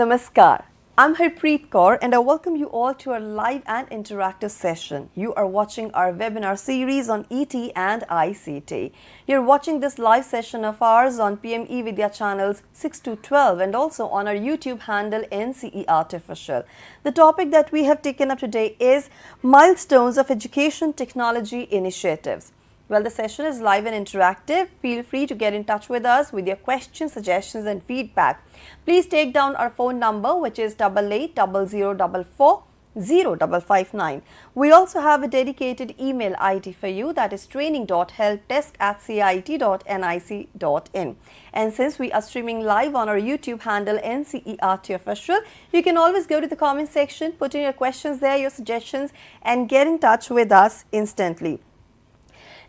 Namaskar. I'm Harpreet Kaur and I welcome you all to our live and interactive session. You are watching our webinar series on ET and ICT. You're watching this live session of ours on PME Vidya channels 6 to 12 and also on our YouTube handle NCERT Official. The topic that we have taken up today is Milestones of Education Technology Initiatives. Well, the session is live and interactive. Feel free to get in touch with us with your questions, suggestions and feedback. Please take down our phone number, which is 8800440559. We also have a dedicated email ID for you, that is training.helpdesk@cit.nic.in. And since we are streaming live on our YouTube handle NCERT Official, you can always go to the comment section, put in your questions there, your suggestions and get in touch with us instantly.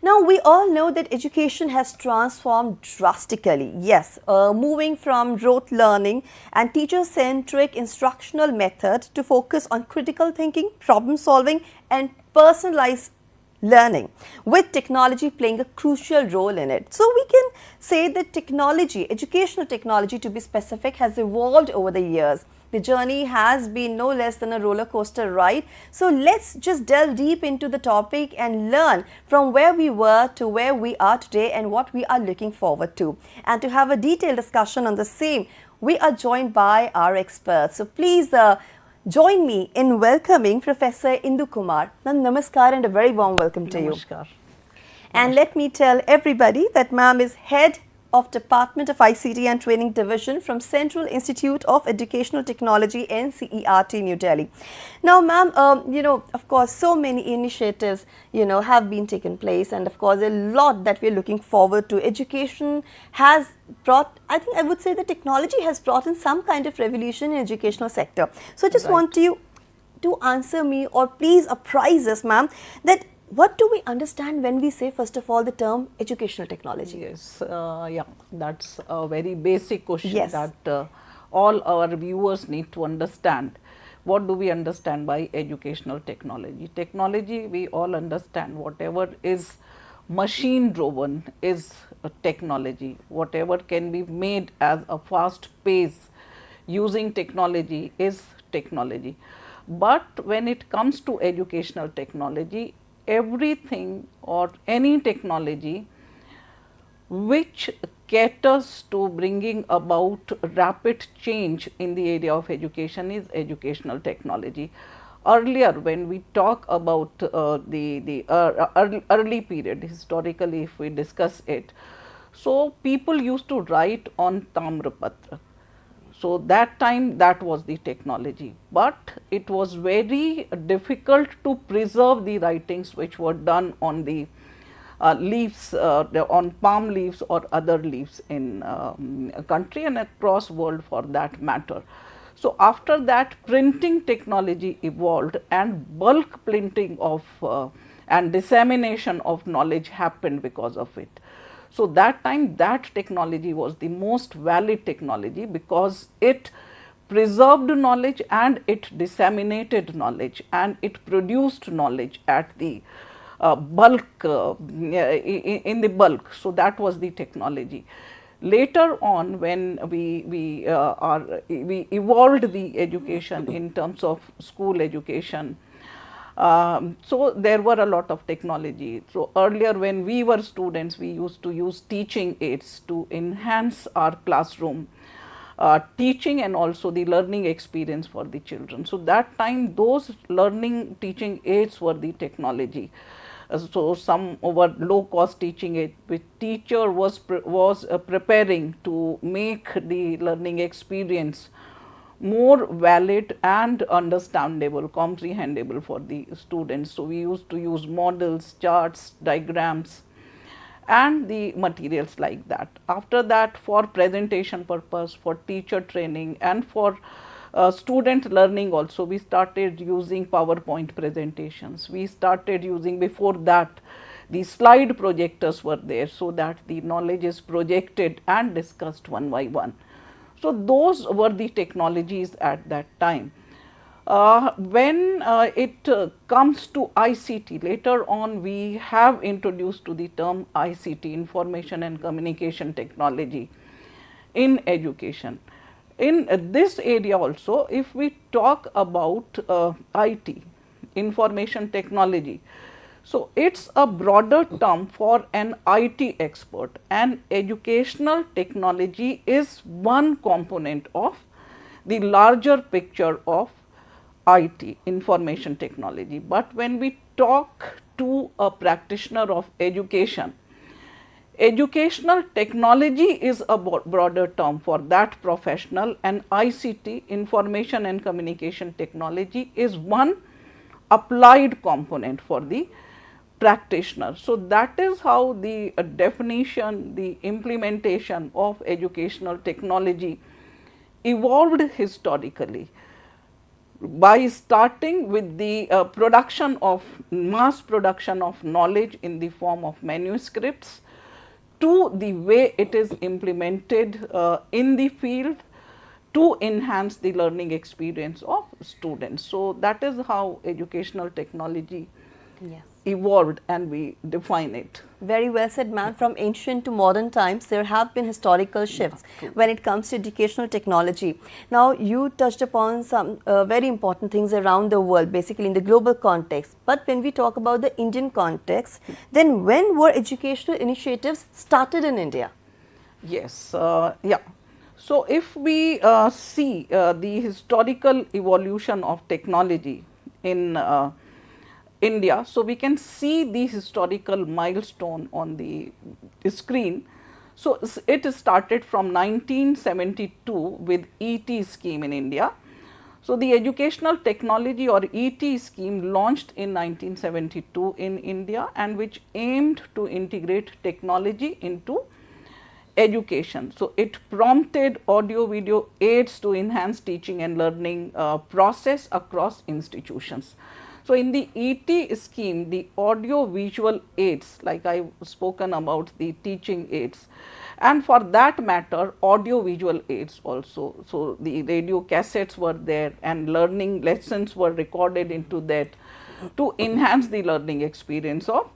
Now, we all know that education has transformed drastically. Yes, moving from rote learning and teacher-centric instructional method to focus on critical thinking, problem solving and personalized learning, with technology playing a crucial role in it. So we can say that technology, educational technology to be specific, has evolved over the years. The journey has been no less than a roller coaster ride. So let's just delve deep into the topic and learn from where we were to where we are today and what we are looking forward to. And to have a detailed discussion on the same, we are joined by our experts. So please join me in welcoming Professor Indu Kumar. Namaskar and a very warm welcome to you. Namaskar. And let me tell everybody that ma'am is head of Department of ICT and Training Division from Central Institute of Educational Technology, NCERT, New Delhi. Now, ma'am, of course, so many initiatives, have been taken place, and of course, a lot that we're looking forward to. Education has brought, I think I would say the technology has brought in some kind of revolution in educational sector. So I just want you to answer me, or please apprise us, ma'am, that what do we understand when we say, first of all, the term educational technology? Yes, that's a very basic question that all our viewers need to understand. What do we understand by educational technology? Technology, we all understand, whatever is machine driven is a technology. Whatever can be made as a fast pace using technology is technology. But when it comes to educational technology, everything or any technology which caters to bringing about rapid change in the area of education is educational technology. Earlier, when we talk about the early period, historically if we discuss it, so people used to write on Tamrapatra. So that time that was the technology, but it was very difficult to preserve the writings which were done on the leaves, on palm leaves or other leaves in a country and across world for that matter. So after that, printing technology evolved and bulk printing of and dissemination of knowledge happened because of it. So that time, that technology was the most valid technology because it preserved knowledge and it disseminated knowledge and it produced knowledge at the bulk, in the bulk. So that was the technology. Later on, when we evolved the education in terms of school education, so there were a lot of technology. So earlier when we were students, we used to use teaching aids to enhance our classroom teaching and also the learning experience for the children. So that time those learning teaching aids were the technology. So some were low cost teaching aid which teacher was preparing to make the learning experience more valid and understandable, comprehensible for the students. So we used to use models, charts, diagrams and the materials like that. After that, for presentation purpose, for teacher training and for student learning also, we started using PowerPoint presentations. We started using, before that, the slide projectors were there so that the knowledge is projected and discussed one by one. So those were the technologies at that time. When it comes to ICT, later on we have introduced to the term ICT, Information and Communication Technology, in education. In this area also, if we talk about IT, information technology, so it's a broader term for an IT expert, and educational technology is one component of the larger picture of IT, information technology. But when we talk to a practitioner of education, educational technology is a broader term for that professional, and ICT, information and communication technology, is one applied component for the practitioner. So, that is how the definition, the implementation of educational technology evolved historically, by starting with the mass production of knowledge in the form of manuscripts, to the way it is implemented in the field to enhance the learning experience of students. So, that is how educational technology evolved, and we define it. Very well said, ma'am. From ancient to modern times, there have been historical shifts when it comes to educational technology. Now, you touched upon some very important things around the world, basically in the global context. But when we talk about the Indian context, then when were educational initiatives started in India? Yes, yeah. So, if we see the historical evolution of technology in India, so we can see the historical milestone on the screen. So, it started from 1972 with ET scheme in India. So, the educational technology or ET scheme launched in 1972 in India, and which aimed to integrate technology into education. So, it prompted audio video aids to enhance teaching and learning process across institutions. So, in the ET scheme, the audio visual aids, like I spoken about the teaching aids, and for that matter audio visual aids also. So, the radio cassettes were there, and learning lessons were recorded into that to enhance the learning experience of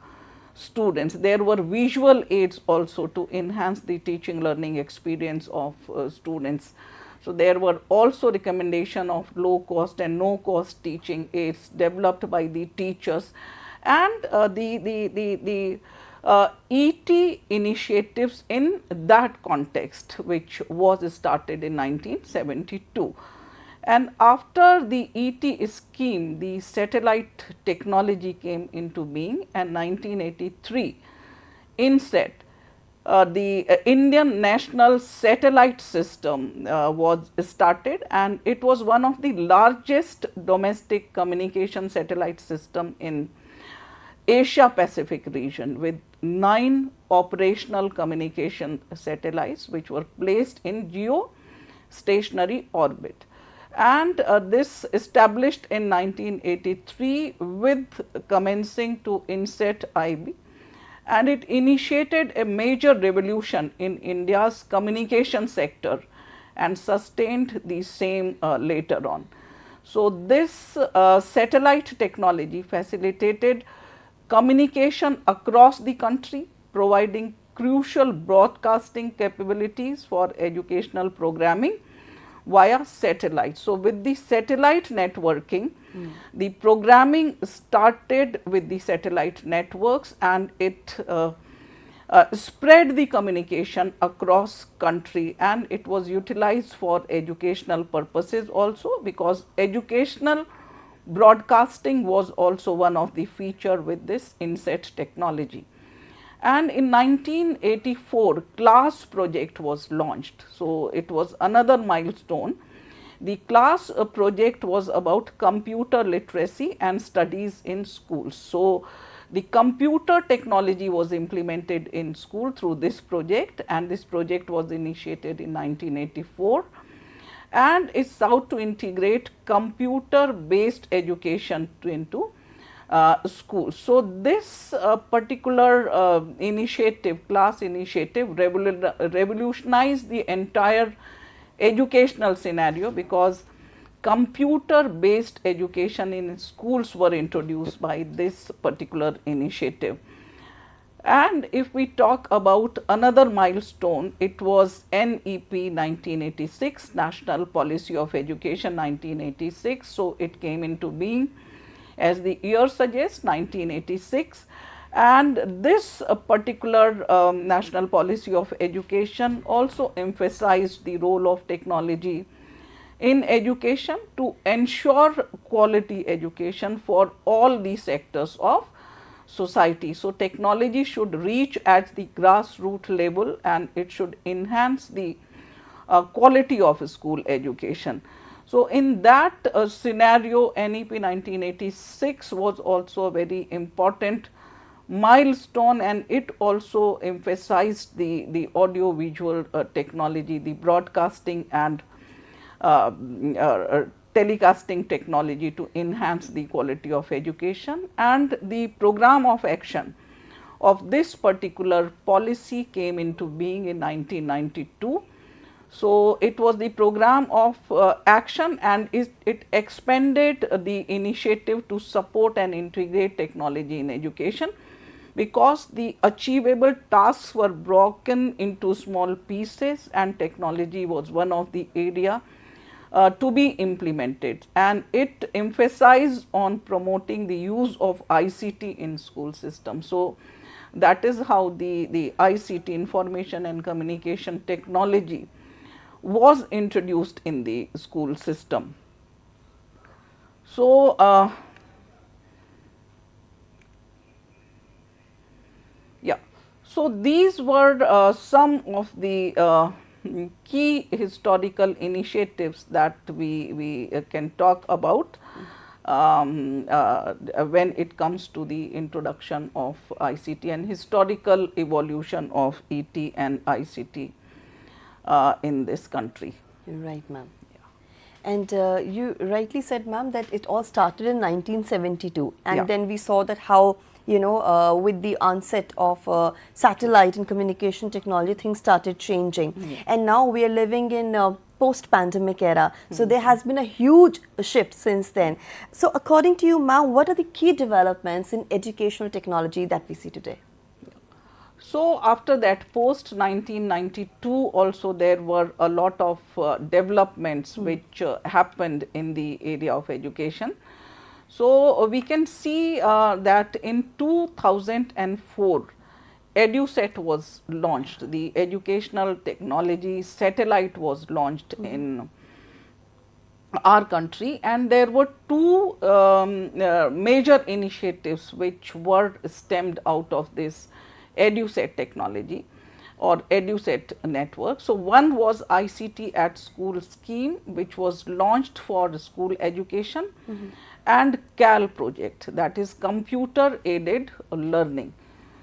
students. There were visual aids also to enhance the teaching learning experience of students. So, there were also recommendation of low cost and no cost teaching aids developed by the teachers, and the ET initiatives in that context, which was started in 1972. And after the ET scheme, the satellite technology came into being, and 1983 NCERT, the Indian National Satellite System was started, and it was one of the largest domestic communication satellite system in Asia Pacific region, with 9 operational communication satellites which were placed in geostationary orbit. And this established in 1983 with commencing to NCERT IB, and it initiated a major revolution in India's communication sector and sustained the same later on. So, this satellite technology facilitated communication across the country, providing crucial broadcasting capabilities for educational programming via satellite. So, with the satellite networking, the programming started with the satellite networks, and it spread the communication across country, and it was utilized for educational purposes also, because educational broadcasting was also one of the feature with this NCERT technology. And in 1984 CLASS project was launched. So, it was another milestone. The CLASS project was about computer literacy and studies in schools. So, the computer technology was implemented in school through this project, and this project was initiated in 1984, and is sought to integrate computer based education into schools. So, this particular initiative, CLASS initiative, revolutionized the entire educational scenario, because computer based education in schools were introduced by this particular initiative. And if we talk about another milestone, it was NEP 1986, National Policy of Education 1986. So, it came into being as the year suggests, 1986. And this particular National Policy of Education also emphasized the role of technology in education to ensure quality education for all the sectors of society. So, technology should reach at the grassroots level and it should enhance the quality of school education. So, in that scenario, NEP 1986 was also a very important milestone, and it also emphasized the audio visual technology, the broadcasting and telecasting technology to enhance the quality of education. And the program of action of this particular policy came into being in 1992. So, it was the program of action, and it expanded the initiative to support and integrate technology in education, because the achievable tasks were broken into small pieces and technology was one of the area to be implemented, and it emphasized on promoting the use of ICT in school system. So, that is how the ICT, information and communication technology, was introduced in the school system. So, yeah. So, these were some of the key historical initiatives that we can talk about when it comes to the introduction of ICT and historical evolution of ET and ICT in this country. Right, ma'am. And you rightly said, ma'am, that it all started in 1972, and then we saw that how, you know, with the onset of satellite and communication technology, things started changing. And now we are living in post-pandemic era. So there has been a huge shift since then. So according to you, ma'am, what are the key developments in educational technology that we see today? So, after that post 1992 also there were a lot of developments which happened in the area of education. So, we can see that in 2004 EduSat was launched, the educational technology satellite was launched in our country, and there were two major initiatives which were stemmed out of this EduSat technology or EduSat network. So, one was ICT at School scheme, which was launched for school education, and CAL project, that is computer aided learning.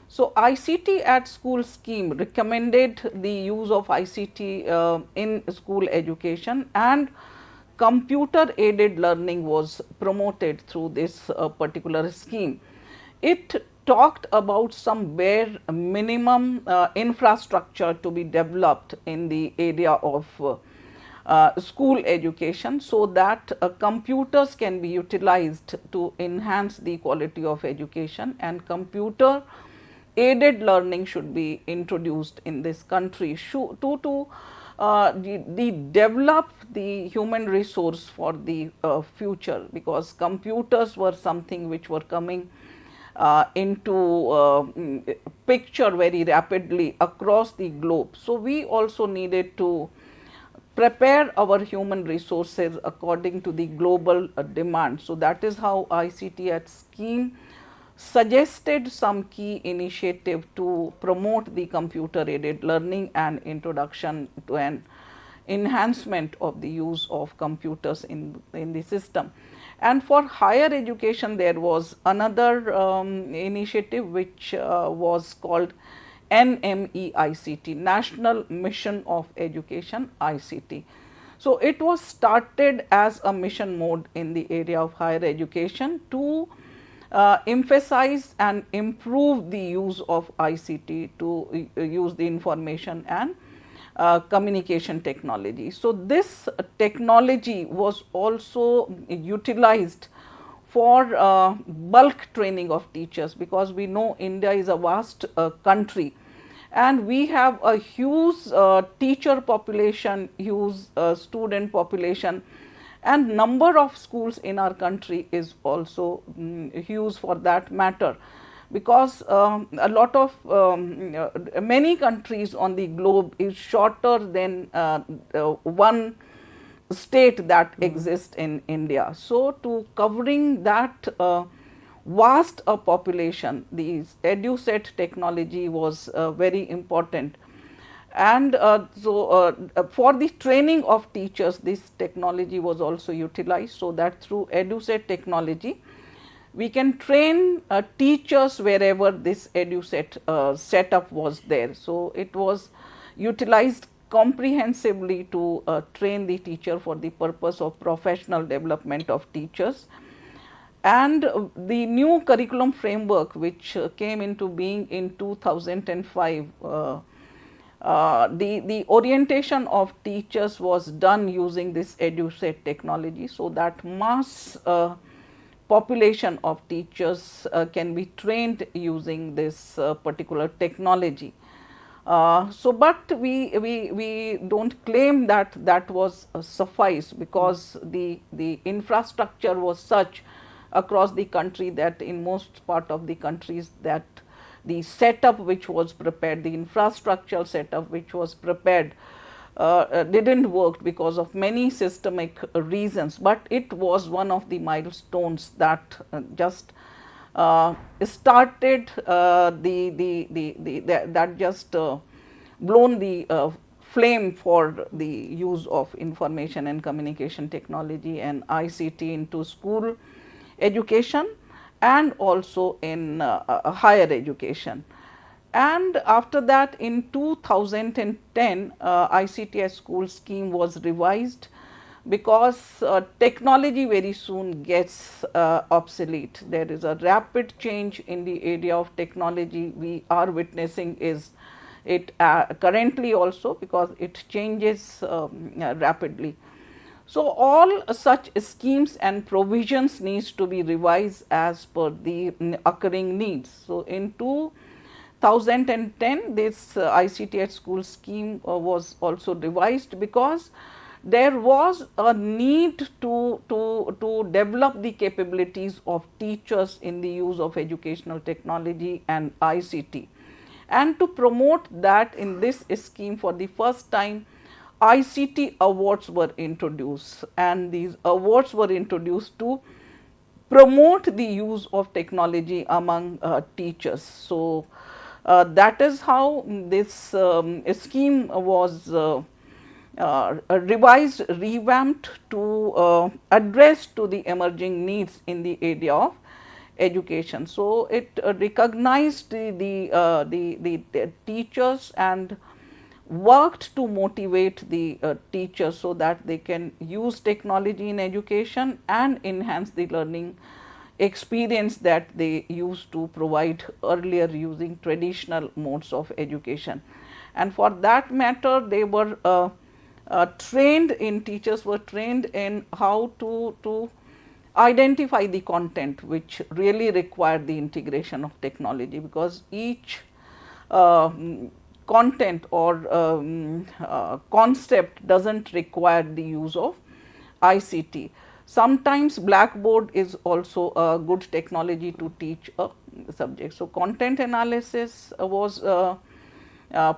So, ICT at School scheme recommended the use of ICT in school education, and computer aided learning was promoted through this particular scheme. It talked about some bare minimum infrastructure to be developed in the area of school education, so that computers can be utilized to enhance the quality of education, and computer aided learning should be introduced in this country to develop the human resource for the future, because computers were something which were coming into picture very rapidly across the globe. So, we also needed to prepare our human resources according to the global demand. So, that is how ICT at scheme suggested some key initiative to promote the computer aided learning and introduction to an enhancement of the use of computers in the system. And for higher education, there was another initiative which was called NMEICT, National Mission of Education ICT. So, it was started as a mission mode in the area of higher education to emphasize and improve the use of ICT to use the information and communication technology. So, this technology was also utilized for bulk training of teachers, because we know India is a vast country and we have a huge teacher population, huge student population, and number of schools in our country is also huge for that matter, because a lot of many countries on the globe is shorter than one state that exists in India. So, to covering that vast population, the EduSet technology was very important. And for the training of teachers, this technology was also utilized, so that through EduSet technology we can train teachers wherever this EduSet setup was there. So, it was utilized comprehensively to train the teacher for the purpose of professional development of teachers. And the new curriculum framework which came into being in 2005, the orientation of teachers was done using this EduSet technology, so that mass population of teachers can be trained using this particular technology. But we don't claim that that was suffice, because the infrastructure was such across the country that in most part of the countries that the setup which was prepared, the infrastructural setup which was prepared didn't work because of many systemic reasons, but it was one of the milestones that just started that just blown the flame for the use of information and communication technology and ICT into school education and also in higher education. And after that, in 2010, ICT school scheme was revised, because technology very soon gets obsolete. There is a rapid change in the area of technology. We are witnessing is it currently also, because it changes rapidly. So, all such schemes and provisions needs to be revised as per the occurring needs. So, in 2010 this ICT at school scheme was also revised, because there was a need to develop the capabilities of teachers in the use of educational technology and ICT. And to promote that, in this scheme for the first time ICT awards were introduced, and these awards were introduced to promote the use of technology among teachers. So, that is how this scheme was revised, revamped to address to the emerging needs in the area of education. So, it recognized the teachers and worked to motivate the teachers, so that they can use technology in education and enhance the learning experience that they used to provide earlier using traditional modes of education. And for that matter, they were trained in, teachers were trained in how to identify the content which really required the integration of technology, because each content or concept does not require the use of ICT. Sometimes blackboard is also a good technology to teach a subject. So, content analysis was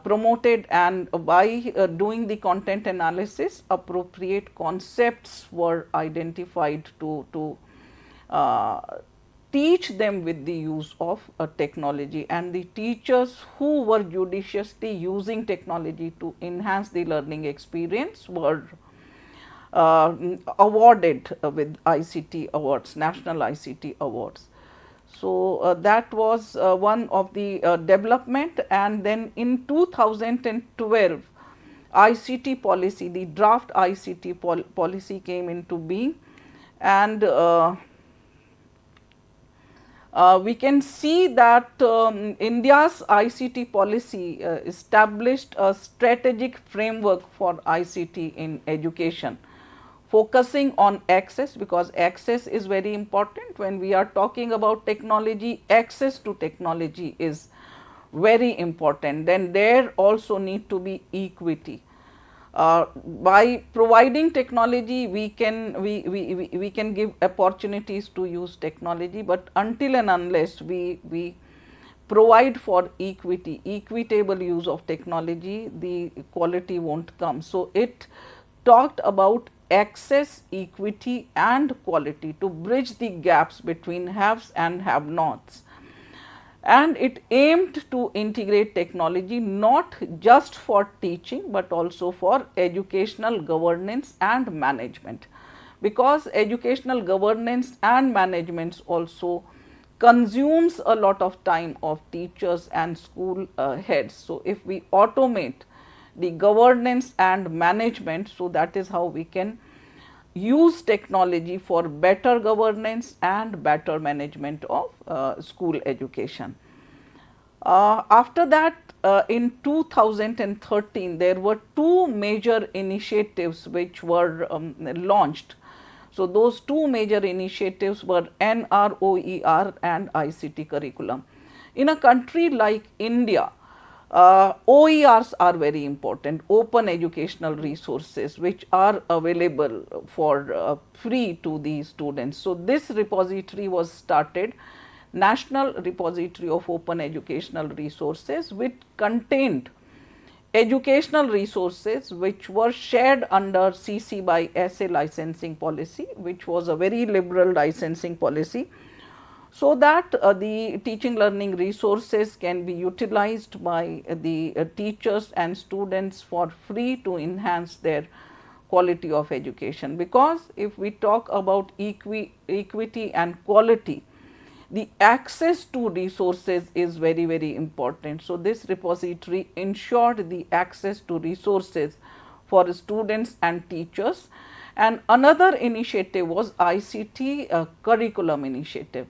promoted, and by doing the content analysis, appropriate concepts were identified to teach them with the use of technology, and the teachers who were judiciously using technology to enhance the learning experience were awarded with ICT awards, national ICT awards. So, that was one of the development. And then in 2012 ICT policy, the draft ICT policy came into being, and we can see that India's ICT policy established a strategic framework for ICT in education, focusing on access, because access is very important. When we are talking about technology, access to technology is very important. Then there also need to be equity. By providing technology, we can give opportunities to use technology, but until and unless we provide for equity, equitable use of technology, the quality won't come. So it talked about access, equity and quality to bridge the gaps between haves and have nots. And it aimed to integrate technology not just for teaching, but also for educational governance and management, because educational governance and management also consumes a lot of time of teachers and school heads. So if we automate the governance and management, so that is how we can use technology for better governance and better management of school education. After that, in 2013, there were two major initiatives which were launched. So those two major initiatives were NROER and ICT curriculum. In a country like India, OERs are very important, open educational resources, which are available for free to the students. So this repository was started, National Repository of Open Educational Resources, which contained educational resources which were shared under CC by SA licensing policy, which was a very liberal licensing policy, so that the teaching learning resources can be utilized by the teachers and students for free to enhance their quality of education. Because if we talk about equity and quality, the access to resources is very, very important. So this repository ensured the access to resources for students and teachers. And another initiative was ICT curriculum initiative.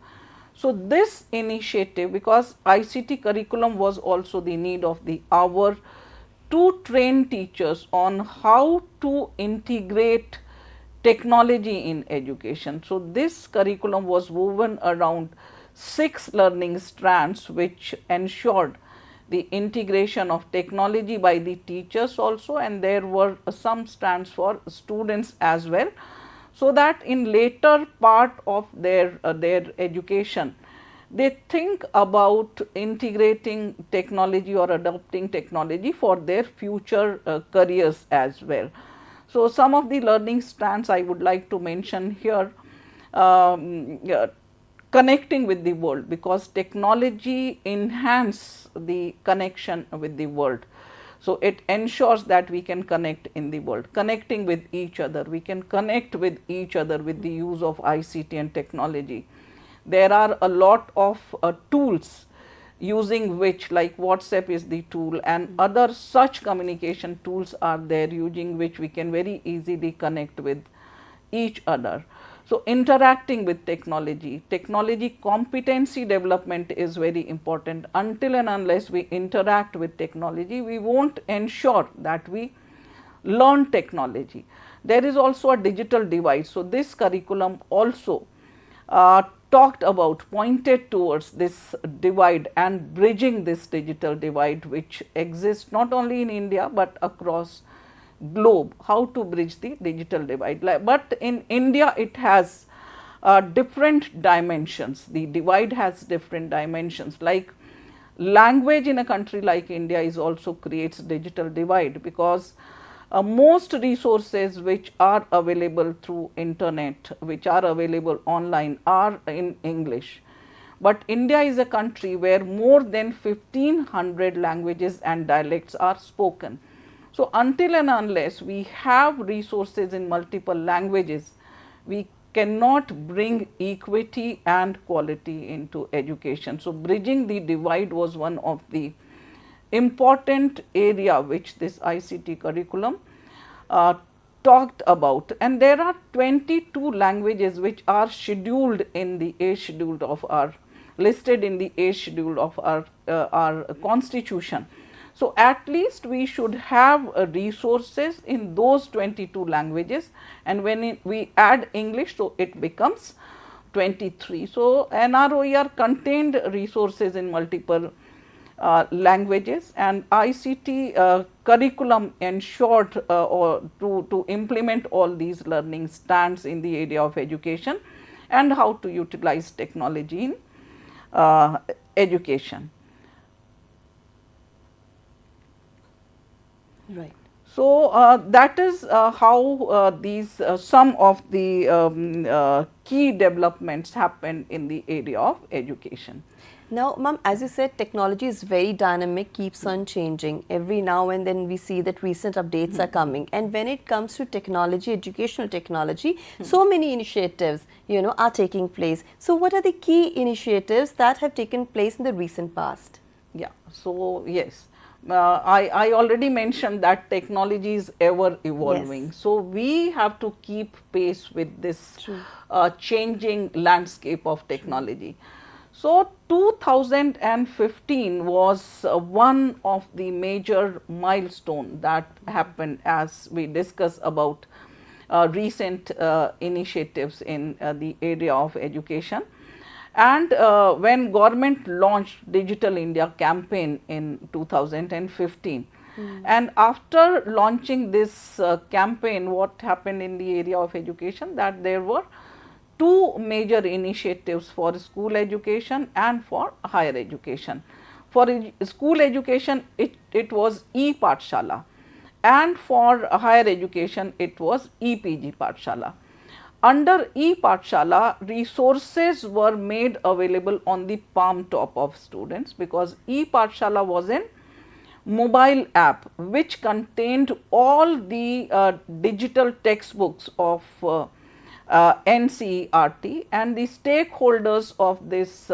So this initiative, because ICT curriculum was also the need of the hour to train teachers on how to integrate technology in education. So this curriculum was woven around 6 learning strands, which ensured the integration of technology by the teachers also, and there were some strands for students as well, so that in later part of their education, they think about integrating technology or adopting technology for their future careers as well. So some of the learning strands I would like to mention here. Connecting with the world, because technology enhances the connection with the world. So it ensures that we can connect in the world, connecting with each other. We can connect with each other with the use of ICT and technology. There are a lot of tools using which, like WhatsApp is the tool, and other such communication tools are there using which we can very easily connect with each other. So interacting with technology, technology competency development is very important. Until and unless we interact with technology, we won't ensure that we learn technology. There is also a digital divide. So this curriculum also talked about, pointed towards this divide and bridging this digital divide, which exists not only in India but across globe, how to bridge the digital divide. But in India it has different dimensions. The divide has different dimensions, like language in a country like India is also creates digital divide, because most resources which are available through internet, which are available online, are in English. But India is a country where more than 1500 languages and dialects are spoken. So until and unless we have resources in multiple languages, we cannot bring equity and quality into education. So bridging the divide was one of the important area which this ICT curriculum talked about. And there are 22 languages which are scheduled in the A schedule of our, listed in the A schedule of our constitution. So, at least we should have resources in those 22 languages, and when we add English, so it becomes 23. So, NROER contained resources in multiple languages, and ICT curriculum ensured or to implement all these learning stands in the area of education and how to utilize technology in education. Right. So, that is how these some of the key developments happened in the area of education. Now, ma'am, as you said, technology is very dynamic, keeps on changing. Every now and then we see that recent updates are coming. And when it comes to technology, educational technology, so many initiatives, are taking place. So, what are the key initiatives that have taken place in the recent past? Yeah. So, yes. I already mentioned that technology is ever evolving. Yes. So, we have to keep pace with this changing landscape of technology. So, 2015 was one of the major milestone that happened, as we discuss about recent initiatives in the area of education. And when government launched Digital India campaign in 2015, and after launching this campaign, what happened in the area of education, that there were two major initiatives for school education and for higher education. For school education, it was e-Pathshala, and for higher education, it was e-PG Pathshala. Under e-Pathshala, resources were made available on the palm top of students, because e-Pathshala was an mobile app which contained all the digital textbooks of NCERT, and the stakeholders of this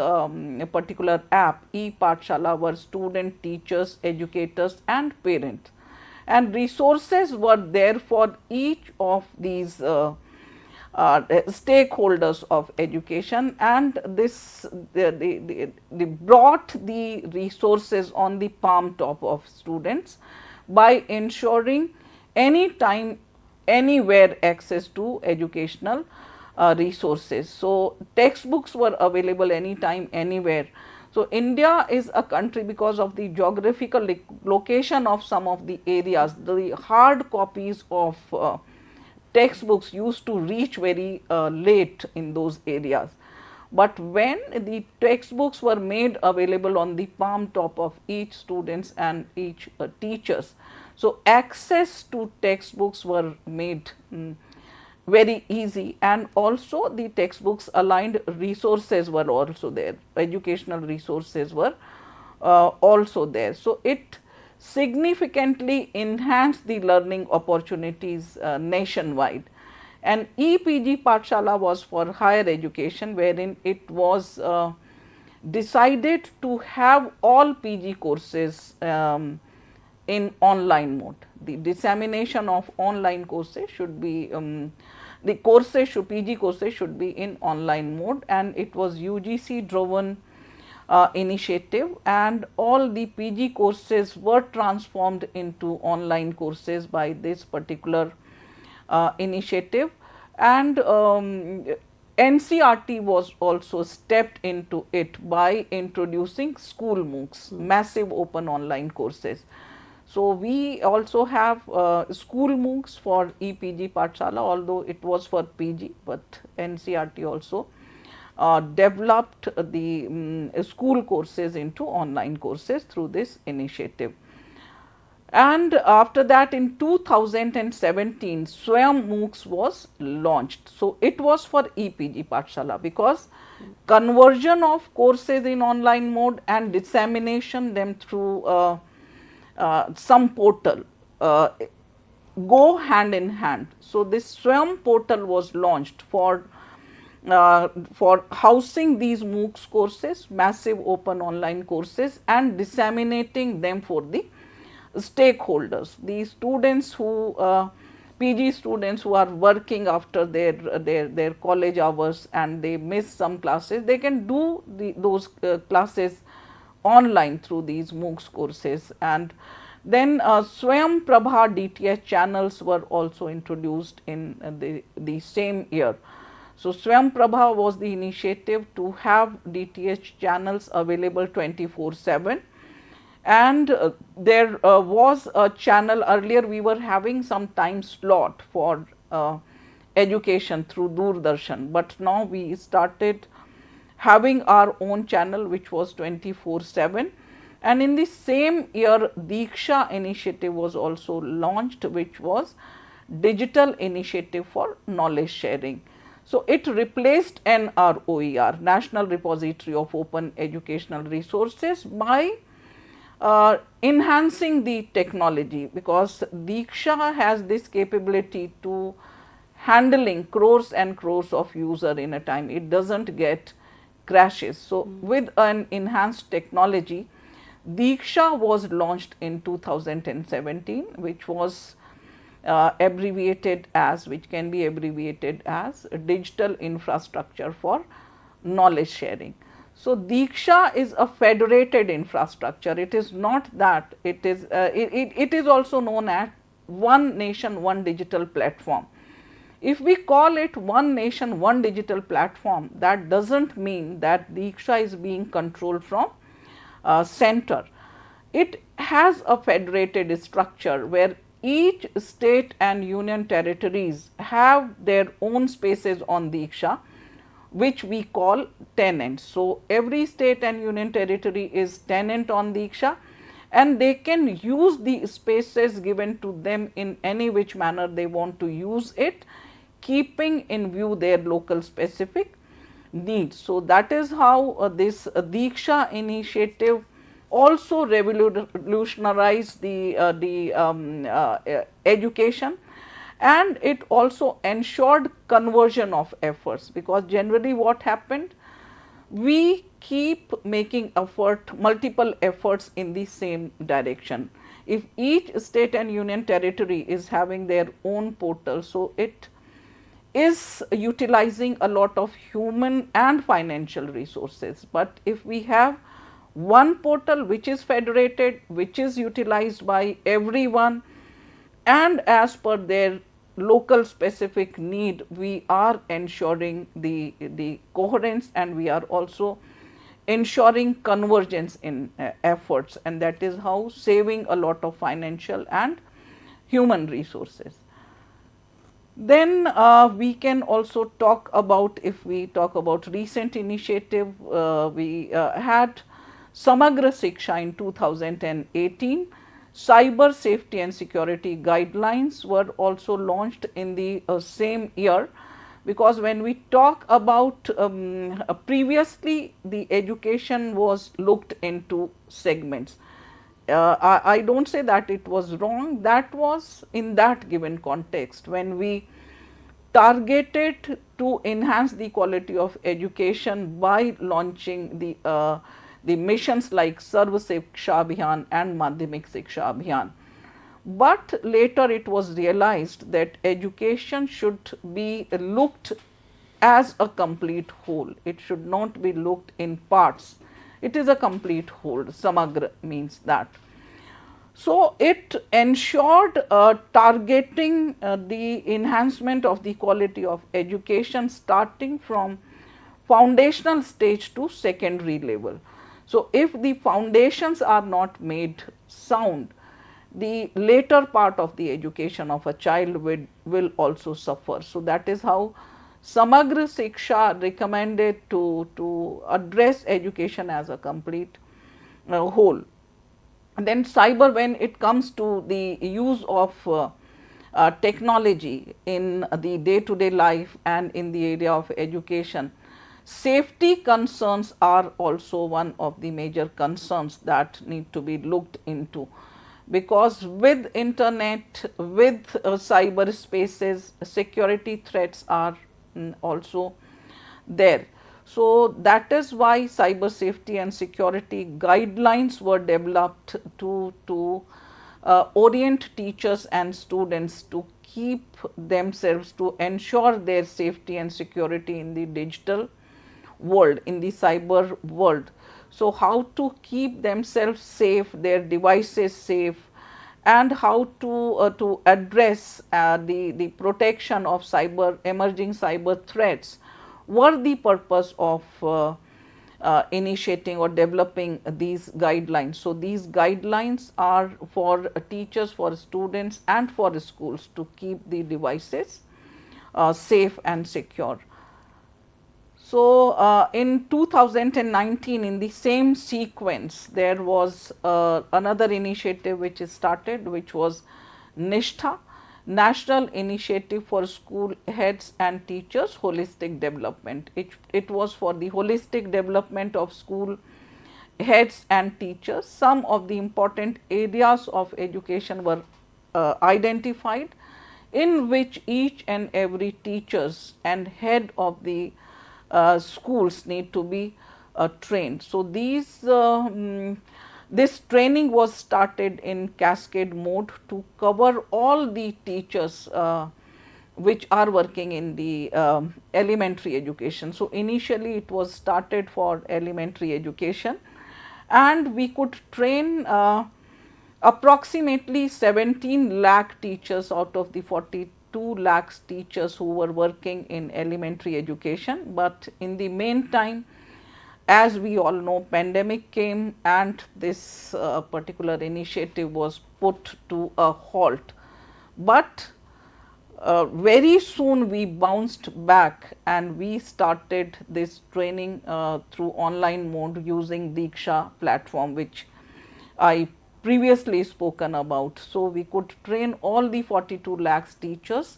particular app e-Pathshala were student, teachers, educators and parents, and resources were there for each of these stakeholders of education, and this they brought the resources on the palm top of students by ensuring anytime, anywhere access to educational resources. So, textbooks were available anytime, anywhere. So, India is a country, because of the geographical location of some of the areas, the hard copies of textbooks used to reach very late in those areas. But when the textbooks were made available on the palm top of each students and each teachers, so access to textbooks were made very easy, and also the textbooks aligned resources were also there, educational resources were also there. So, it significantly enhanced the learning opportunities nationwide. And e-PG Pathshala was for higher education, wherein it was decided to have all PG courses in online mode. The dissemination of online courses should be the courses should PG courses should be in online mode, and it was UGC driven initiative, and all the PG courses were transformed into online courses by this particular initiative. And NCERT was also stepped into it by introducing school MOOCs, massive open online courses. So, we also have school MOOCs for e-PG Pathshala, although it was for PG, but NCERT also developed the school courses into online courses through this initiative. And after that, in 2017, Swayam MOOCs was launched. So, it was for e-PG Pathshala, because conversion of courses in online mode and dissemination them through some portal go hand in hand. So, this Swayam portal was launched for housing these MOOCs courses, massive open online courses, and disseminating them for the stakeholders. The students who PG students who are working after their college hours and they miss some classes, they can do those classes online through these MOOCs courses. And then Swayam Prabha DTH channels were also introduced in the same year. So, Swayam Prabha was the initiative to have DTH channels available 24/7, and there was a channel earlier. We were having some time slot for education through Doordarshan, but now we started having our own channel which was 24/7. And in the same year, Diksha initiative was also launched, which was digital initiative for knowledge sharing. So, it replaced NROER, National Repository of Open Educational Resources, by enhancing the technology, because Diksha has this capability to handling crores and crores of user in a time. It does not get crashes. So, with an enhanced technology, Diksha was launched in 2017, which was abbreviated as, which can be abbreviated as Digital Infrastructure for Knowledge Sharing. So, Diksha is a federated infrastructure. It is not that, it is also known as One Nation, One Digital Platform. If we call it One Nation, One Digital Platform, that does not mean that Diksha is being controlled from center. It has a federated structure where each state and union territories have their own spaces on Diksha, which we call tenants. So, every state and union territory is tenant on Diksha, and they can use the spaces given to them in any which manner they want to use it, keeping in view their local specific needs. So, that is how this Diksha initiative also revolutionized the education, and it also ensured conversion of efforts, because generally what happened, we keep making multiple efforts in the same direction. If each state and union territory is having their own portal, so it is utilizing a lot of human and financial resources. But if we have one portal which is federated, which is utilized by everyone, and as per their local specific need, we are ensuring the coherence, and we are also ensuring convergence in efforts, and that is how saving a lot of financial and human resources. Then we can also talk about, if we talk about recent initiative, we had Samagra Shiksha in 2018. Cyber safety and security guidelines were also launched in the same year, because when we talk about previously the education was looked into segments. I do not say that it was wrong, that was in that given context when we targeted to enhance the quality of education by launching the missions like Sarva Shiksha Abhiyan and Madhyamik Shiksha Abhiyan. But later it was realized that education should be looked as a complete whole. It should not be looked in parts. It is a complete whole. Samagra means that. So, it ensured targeting the enhancement of the quality of education starting from foundational stage to secondary level. So, if the foundations are not made sound, the later part of the education of a child will also suffer. So, that is how Samagra Shiksha recommended to address education as a complete whole. And then cyber, when it comes to the use of technology in the day to day life and in the area of education, safety concerns are also one of the major concerns that need to be looked into, because with internet, with cyber spaces, security threats are also there. So, that is why cyber safety and security guidelines were developed to orient teachers and students to keep themselves, to ensure their safety and security in the digital world, in the cyber world. So, how to keep themselves safe, their devices safe, and how to address the protection of emerging cyber threats were the purpose of initiating or developing these guidelines. So, these guidelines are for teachers, for students, and for schools to keep the devices safe and secure. So, in 2019, in the same sequence, there was another initiative which is started, which was NISHTHA, National Initiative for School Heads and Teachers Holistic Development. It was for the holistic development of school heads and teachers. Some of the important areas of education were identified, in which each and every teachers and head of the schools need to be trained. So, this training was started in cascade mode to cover all the teachers which are working in the elementary education. So, initially it was started for elementary education, and we could train approximately 17 lakh teachers out of the 42 lakhs teachers who were working in elementary education. But in the meantime, as we all know, pandemic came and this particular initiative was put to a halt. But very soon we bounced back and we started this training through online mode using Diksha platform, which I previously spoken about. So, we could train all the 42 lakhs teachers,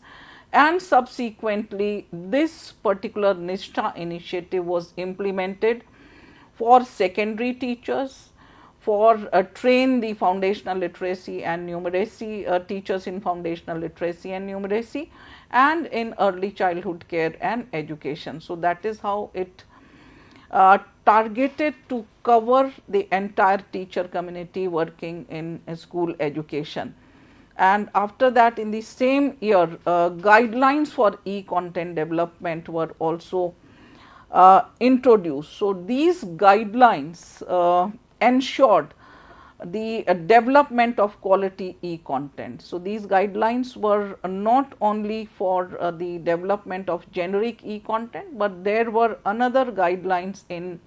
and subsequently this particular NISHTHA initiative was implemented for secondary teachers, for train the foundational literacy and numeracy teachers in foundational literacy and numeracy, and in early childhood care and education. So, that is how it targeted to cover the entire teacher community working in school education. And after that, in the same year, guidelines for e-content development were also introduced. So, these guidelines ensured the development of quality e-content. So, these guidelines were not only for the development of generic e-content, but there were another guidelines in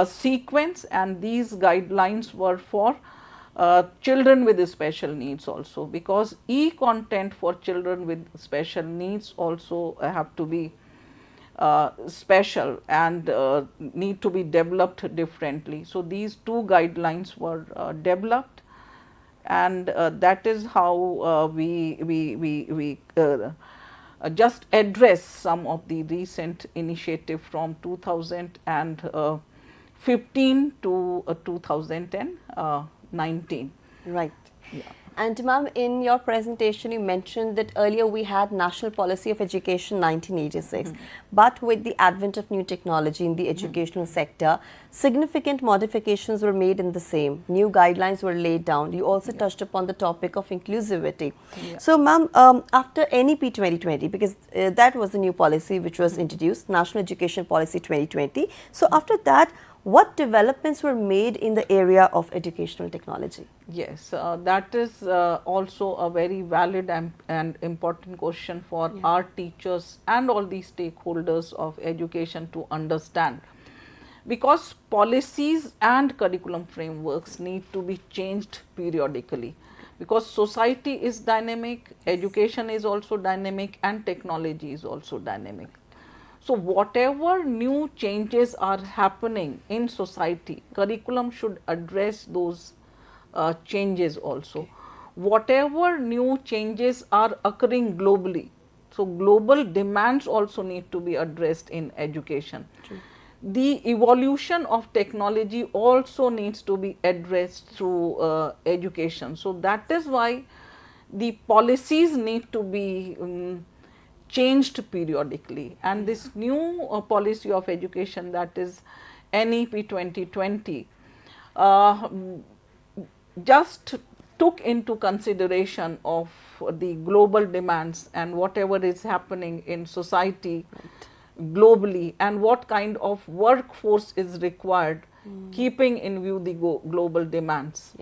sequence, and these guidelines were for children with special needs also, because e-content for children with special needs also have to be special and need to be developed differently. So, these two guidelines were developed, and that is how we just address some of the recent initiative from 2015 to 2019. Right. Yeah. And ma'am, in your presentation you mentioned that earlier we had National Policy of Education 1986, but with the advent of new technology in the educational sector, significant modifications were made in the same. New guidelines were laid down. You also touched upon the topic of inclusivity. So ma'am, after NEP 2020, because that was the new policy which was introduced, National Education Policy 2020. So after that, what developments were made in the area of educational technology? Yes, that is also a very valid and important question for our teachers and all the stakeholders of education to understand, because policies and curriculum frameworks need to be changed periodically, because society is dynamic, education is also dynamic, and technology is also dynamic. So, whatever new changes are happening in society, curriculum should address those changes also. Whatever new changes are occurring globally, so global demands also need to be addressed in education. The evolution of technology also needs to be addressed through education. So, that is why the policies need to be changed periodically, and this new policy of education, that is NEP 2020, just took into consideration of the global demands and whatever is happening in society globally, and what kind of workforce is required keeping in view the global demands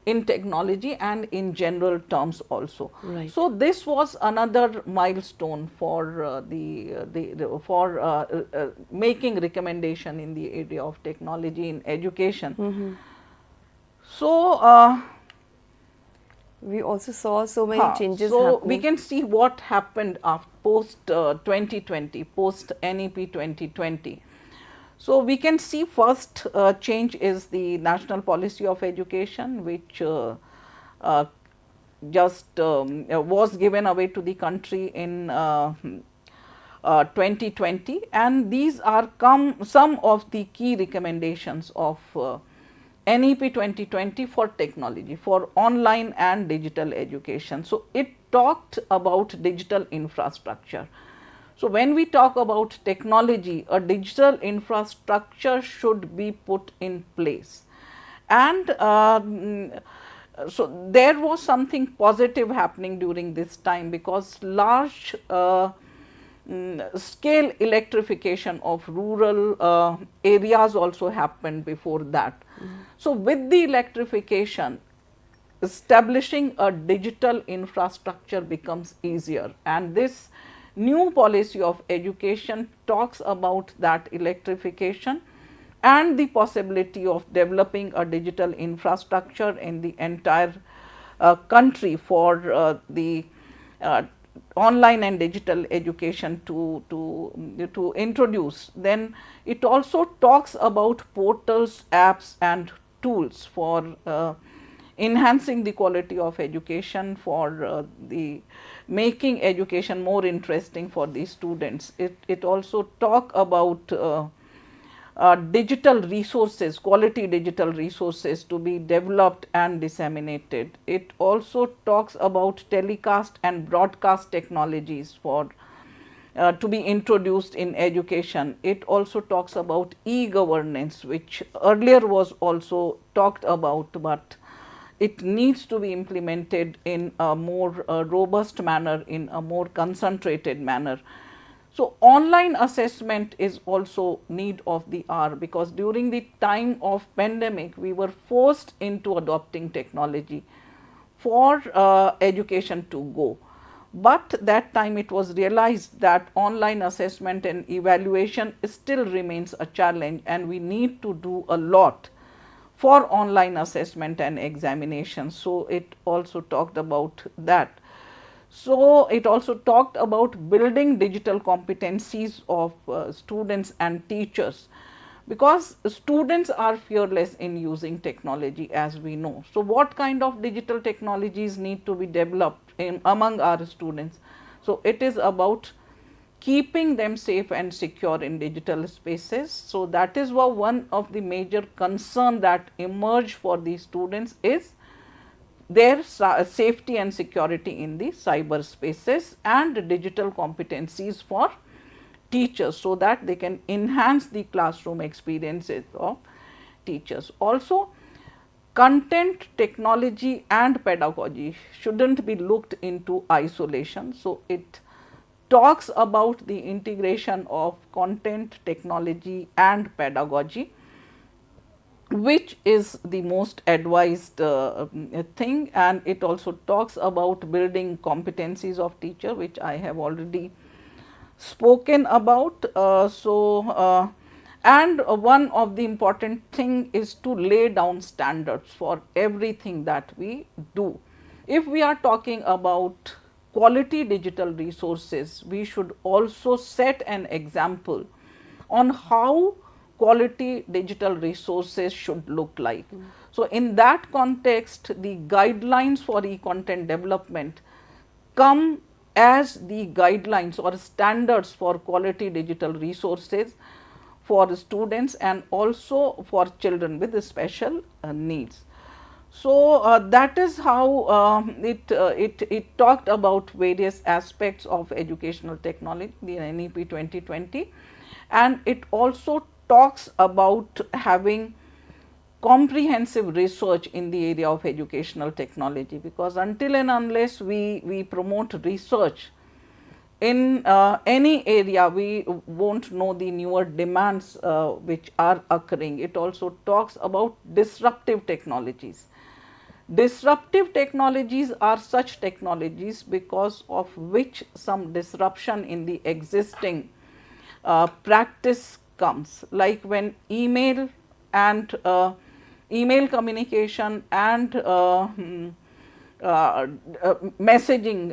in technology and in general terms also. Right. So this was another milestone for making recommendation in the area of technology in education. So we also saw so many changes so happening. we can see what happened after post 2020, post NEP 2020. So we can see first change is the National Policy of Education, which just was given away to the country in 2020, and these are some of the key recommendations of NEP 2020 for technology, for online and digital education. So it talked about digital infrastructure. So when we talk about technology, a digital infrastructure should be put in place. And so there was something positive happening during this time, because large scale electrification of rural areas also happened before that. So with the electrification, establishing a digital infrastructure becomes easier, and this new policy of education talks about that electrification and the possibility of developing a digital infrastructure in the entire country for the online and digital education to introduce. Then it also talks about portals, apps and tools for enhancing the quality of education, for the making education more interesting for the students. It also talk about digital resources, quality digital resources to be developed and disseminated. It also talks about telecast and broadcast technologies for to be introduced in education. It also talks about e-governance, which earlier was also talked about, but it needs to be implemented in a more robust manner, in a more concentrated manner. So online assessment is also need of the hour, because during the time of pandemic we were forced into adopting technology for education to go. But that time it was realized that online assessment and evaluation still remains a challenge, and we need to do a lot for online assessment and examination. So it also talked about that. So it also talked about building digital competencies of students and teachers, because students are fearless in using technology, as we know. So what kind of digital technologies need to be developed among our students? So it is about keeping them safe and secure in digital spaces. So that is why one of the major concern that emerge for the students is their safety and security in the cyber spaces, and digital competencies for teachers, so that they can enhance the classroom experiences of teachers. Also, content, technology and pedagogy shouldn't be looked into isolation. So it talks about the integration of content, technology and pedagogy, which is the most advised thing. And it also talks about building competencies of teacher, which I have already spoken about. And one of the important thing is to lay down standards for everything that we do. If we are talking about quality digital resources, we should also set an example on how quality digital resources should look like. So in that context, the guidelines for e-content development come as the guidelines or standards for quality digital resources for students and also for children with special needs. So that is how it talked about various aspects of educational technology, the NEP 2020, and it also talks about having comprehensive research in the area of educational technology, because until and unless we promote research in any area we won't know the newer demands which are occurring. It also talks about disruptive technologies. Disruptive technologies are such technologies because of which some disruption in the existing practice comes, like when email and email communication and messaging,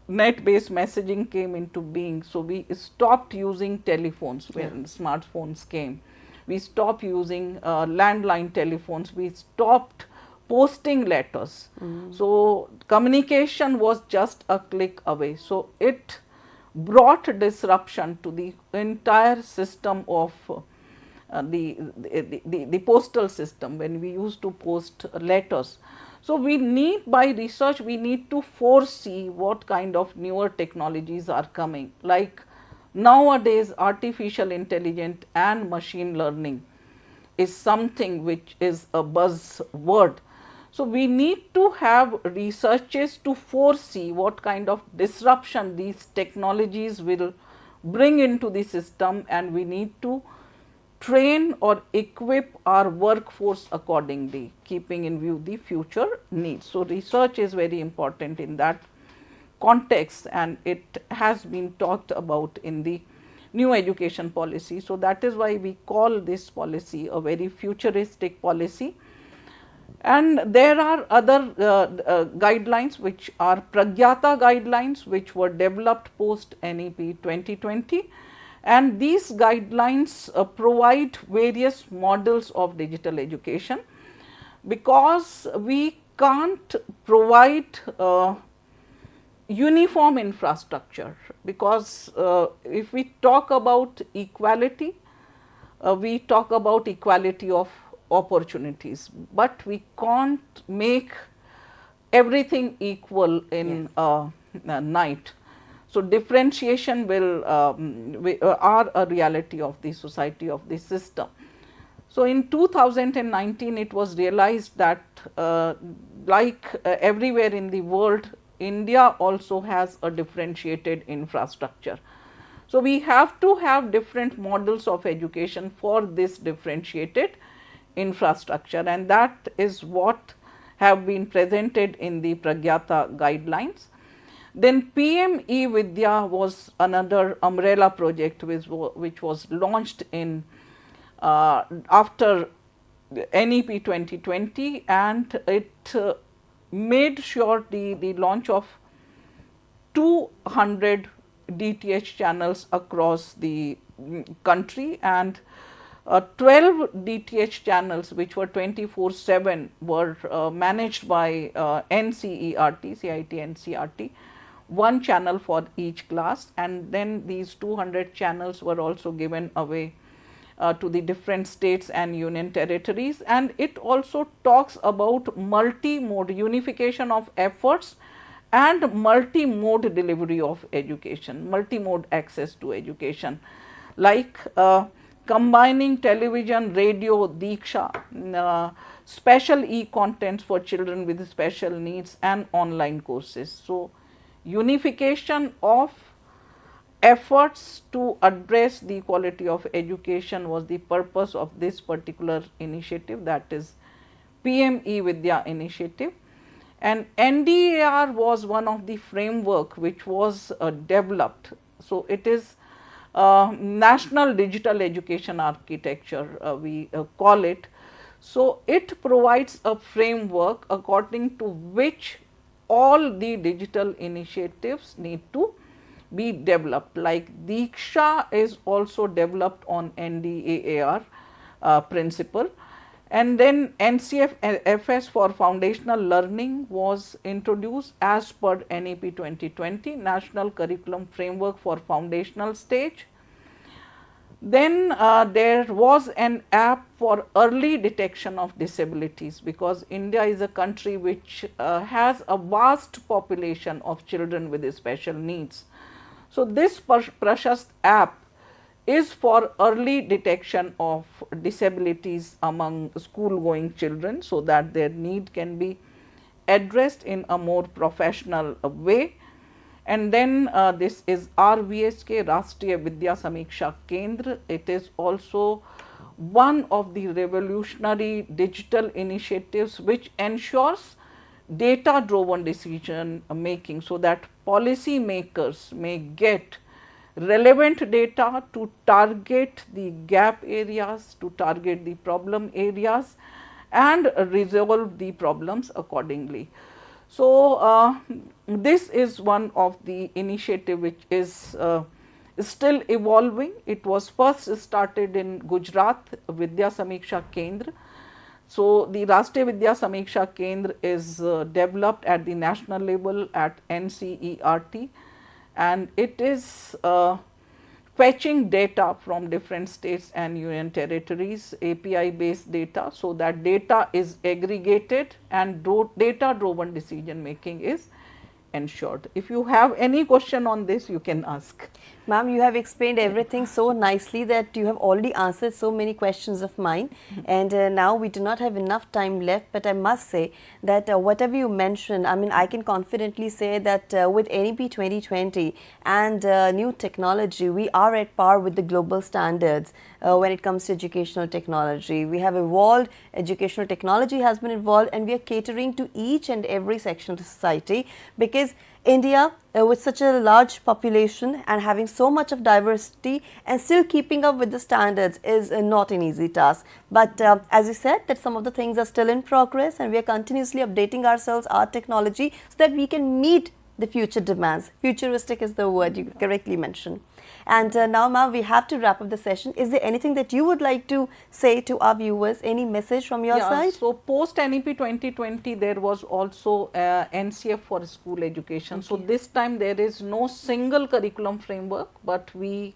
net based messaging came into being. So, we stopped using telephones when smartphones came. We stopped using landline telephones. We stopped posting letters. So, communication was just a click away. So, it brought disruption to the entire system of the postal system when we used to post letters. So, we need, by research, we need to foresee what kind of newer technologies are coming, like nowadays artificial intelligence and machine learning is something which is a buzzword. So, we need to have researches to foresee what kind of disruption these technologies will bring into the system, and we need to train or equip our workforce accordingly, keeping in view the future needs. So, research is very important in that context, and it has been talked about in the new education policy. So, that is why we call this policy a very futuristic policy. And there are other guidelines which are Pragyata guidelines, which were developed post NEP 2020, and these guidelines provide various models of digital education, because we can't provide uniform infrastructure, because if we talk about equality, we talk about equality of opportunities, but we can't make everything equal in a night. So, differentiation will are a reality of the society, of the system. So, in 2019 it was realized that everywhere in the world, India also has a differentiated infrastructure. So, we have to have different models of education for this differentiated infrastructure, and that is what have been presented in the Pragyata guidelines. Then PM E-Vidya was another umbrella project which was launched in after NEP 2020, and it made sure the launch of 200 DTH channels across the country, and 12 DTH channels which were 24/7 were managed by NCERT, CIT NCERT, one channel for each class, and then these 200 channels were also given away to the different states and union territories. And it also talks about multi-mode unification of efforts and multi-mode delivery of education, multi-mode access to education, like combining television, radio, DICT, special e-contents for children with special needs, and online courses. So, unification of efforts to address the quality of education was the purpose of this particular initiative, that is PM E-Vidya initiative. And NDAR was one of the framework which was developed. So, it is National Digital Education Architecture, we call it. So, it provides a framework according to which all the digital initiatives need to be developed, like DICT is also developed on NDAR principle. And then NCFS for foundational learning was introduced as per NEP 2020, National Curriculum Framework for Foundational Stage. Then there was an app for early detection of disabilities, because India is a country which has a vast population of children with special needs. So, this Prashast app is for early detection of disabilities among school going children, so that their need can be addressed in a more professional way. And then this is RVSK, Rashtriya Vidya Samiksha Kendra. It is also one of the revolutionary digital initiatives which ensures data driven decision making, so that policy makers may get relevant data to target the gap areas, to target the problem areas and resolve the problems accordingly. So, this is one of the initiative which is still evolving. It was first started in Gujarat, Vidya Samiksha Kendra. So, the Rashtriya Vidya Samiksha Kendra is developed at the national level at NCERT, and it is fetching data from different states and union territories, API based data, so that data is aggregated and data driven decision making is ensured. If you have any question on this, you can ask. Ma'am, you have explained everything so nicely that you have already answered so many questions of mine, and now we do not have enough time left, but I must say that whatever you mentioned, I mean, I can confidently say that with NEP 2020 and new technology, we are at par with the global standards when it comes to educational technology. We have evolved, educational technology has been evolved, and we are catering to each and every section of society, because India, with such a large population and having so much of diversity and still keeping up with the standards is not an easy task. But as you said, that some of the things are still in progress, and we are continuously updating ourselves, our technology, so that we can meet the future demands. Futuristic is the word you correctly mentioned. And now, ma'am, we have to wrap up the session. Is there anything that you would like to say to our viewers? Any message from your side? So, post NEP 2020, there was also NCF for school education. Okay. So, this time there is no single curriculum framework, but we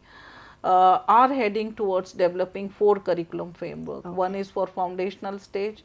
are heading towards developing 4 curriculum framework. Okay. One is for foundational stage,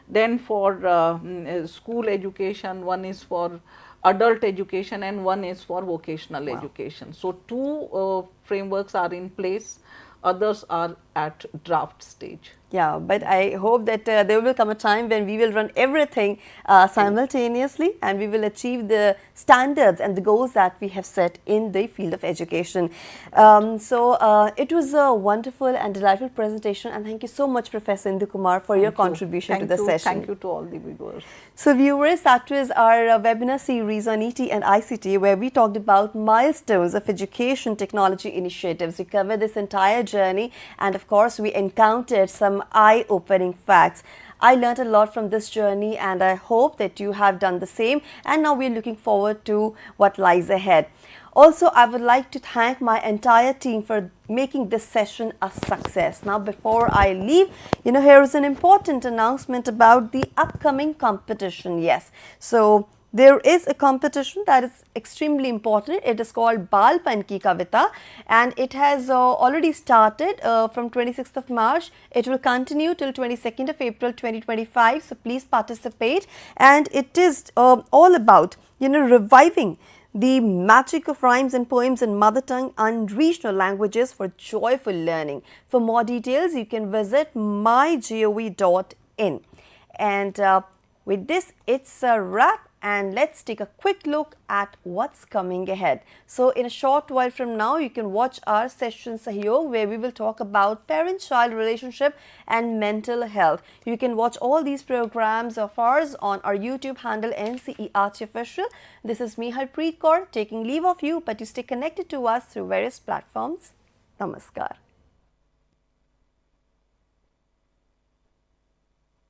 then for school education, one is for adult education, and one is for vocational education. So, 2 frameworks are in place, others are at draft stage. Yeah, but I hope that there will come a time when we will run everything simultaneously, and we will achieve the standards and the goals that we have set in the field of education. It was a wonderful and delightful presentation, and thank you so much, Professor Indu Kumar, for your contribution to the session. Thank you to all the viewers. So viewers, that was our webinar series on ET and ICT, where we talked about milestones of education technology initiatives. We covered this entire journey, and of course, we encountered some eye-opening facts. I learned a lot from this journey, and I hope that you have done the same, and now we are looking forward to what lies ahead. Also, I would like to thank my entire team for making this session a success. Now, before I leave, here is an important announcement about the upcoming competition. Yes, so there is a competition that is extremely important. It is called Balpan Ki Kavita, and it has already started from 26th of March. It will continue till 22nd of April 2025. So please participate, and it is all about reviving the magic of rhymes and poems in mother tongue and regional languages for joyful learning. For more details, you can visit mygov.in. And with this, it's a wrap. And let's take a quick look at what's coming ahead. So in a short while from now, you can watch our session Sahyog, where we will talk about parent-child relationship and mental health. You can watch all these programs of ours on our YouTube handle NCERT Official. This is me, Harpreet Kaur, taking leave of you, but you stay connected to us through various platforms. Namaskar.